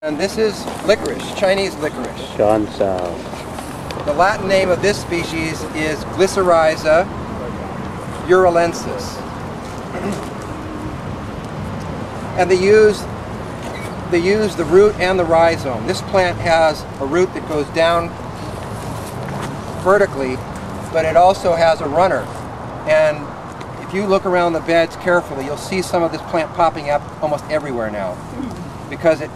And this is licorice, Chinese licorice. Gan Cao. The Latin name of this species is Glycyrrhizae urulensis. And they use the root and the rhizome. This plant has a root that goes down vertically, but it also has a runner. And if you look around the beds carefully, you'll see some of this plant popping up almost everywhere now, because it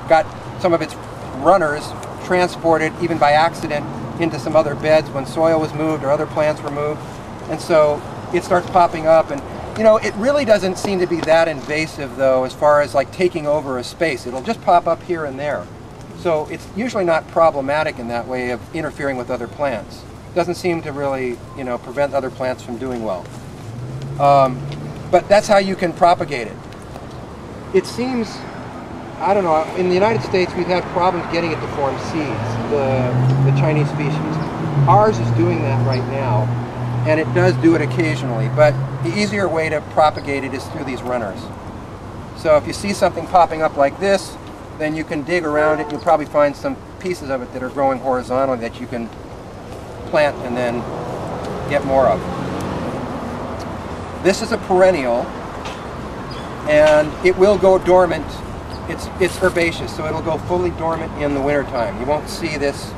got some of its runners transported even by accident into some other beds when soil was moved or other plants were moved. And so it starts popping up, and you know, it really doesn't seem to be that invasive though, as far as like taking over a space. It'll just pop up here and there. So it's usually not problematic in that way of interfering with other plants. It doesn't seem to really, you know, prevent other plants from doing well. But that's how you can propagate it. It seems, I don't know, in the United States we've had problems getting it to form seeds, the Chinese species. Ours is doing that right now, and it does do it occasionally, but the easier way to propagate it is through these runners. So if you see something popping up like this, then you can dig around it. You'll probably find some pieces of it that are growing horizontally that you can plant and then get more of. This is a perennial, and it will go dormant. It's herbaceous, so it'll go fully dormant in the wintertime. You won't see this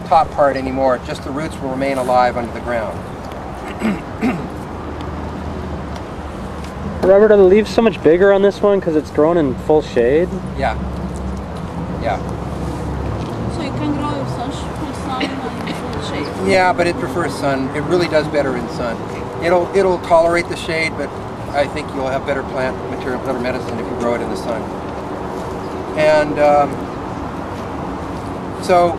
top part anymore, just the roots will remain alive under the ground. Robert, are the leaves so much bigger on this one because it's grown in full shade? Yeah. Yeah. So you can grow in full sun and full shade? Yeah, but it prefers sun. It really does better in sun. It'll tolerate the shade, but I think you'll have better plant material, better medicine if you grow it in the sun. And so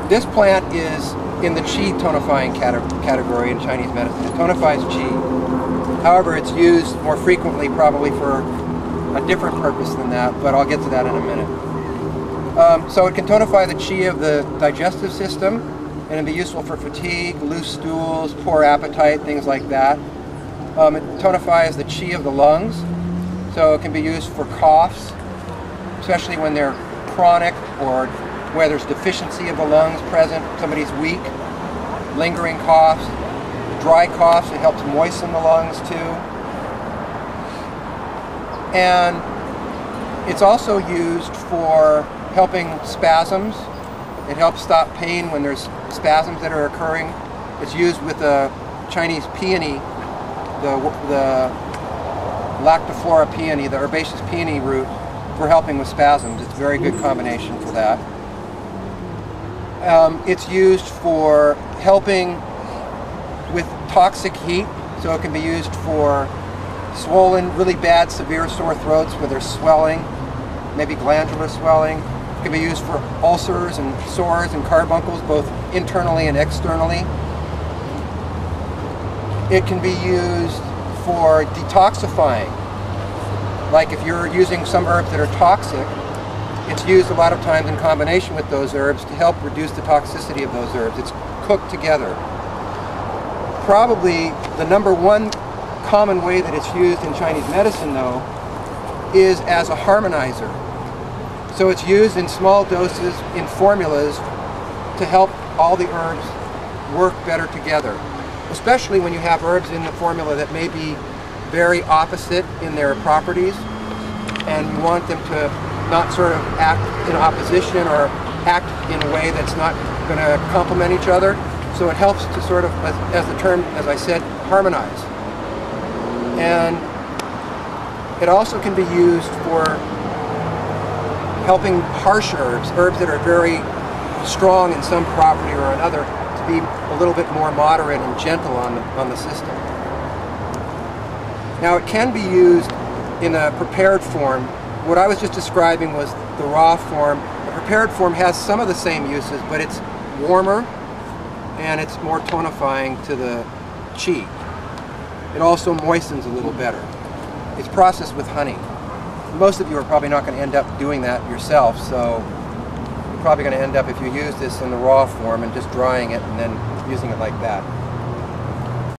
this plant is in the qi tonifying category in Chinese medicine. It tonifies qi. However, it's used more frequently probably for a different purpose than that, but I'll get to that in a minute. So it can tonify the qi of the digestive system, and it'll be useful for fatigue, loose stools, poor appetite, things like that. It tonifies the qi of the lungs, so it can be used for coughs, especially when they're chronic or where there's deficiency of the lungs present, somebody's weak, lingering coughs, dry coughs. It helps moisten the lungs too. And it's also used for helping spasms. It helps stop pain when there's spasms that are occurring. It's used with the Chinese peony, the Lactiflora peony, the herbaceous peony root, for helping with spasms. It's a very good combination for that. It's used for helping with toxic heat, so it can be used for swollen, really bad, severe sore throats where there's swelling, maybe glandular swelling. It can be used for ulcers and sores and carbuncles, both internally and externally. It can be used for detoxifying. Like if you're using some herbs that are toxic, it's used a lot of times in combination with those herbs to help reduce the toxicity of those herbs. It's cooked together. Probably the #1 common way that it's used in Chinese medicine, though, is as a harmonizer. So it's used in small doses in formulas to help all the herbs work better together, especially when you have herbs in the formula that may be very opposite in their properties, and you want them to not sort of act in opposition or act in a way that's not going to complement each other. So it helps to sort of, as the term, as I said, harmonize. And it also can be used for helping harsh herbs, herbs that are very strong in some property or another, to be a little bit more moderate and gentle on the system. Now it can be used in a prepared form. What I was just describing was the raw form. The prepared form has some of the same uses, but it's warmer and it's more tonifying to the qi. It also moistens a little better. It's processed with honey. Most of you are probably not going to end up doing that yourself, so you're probably going to end up, if you use this in the raw form, and just drying it and then using it like that.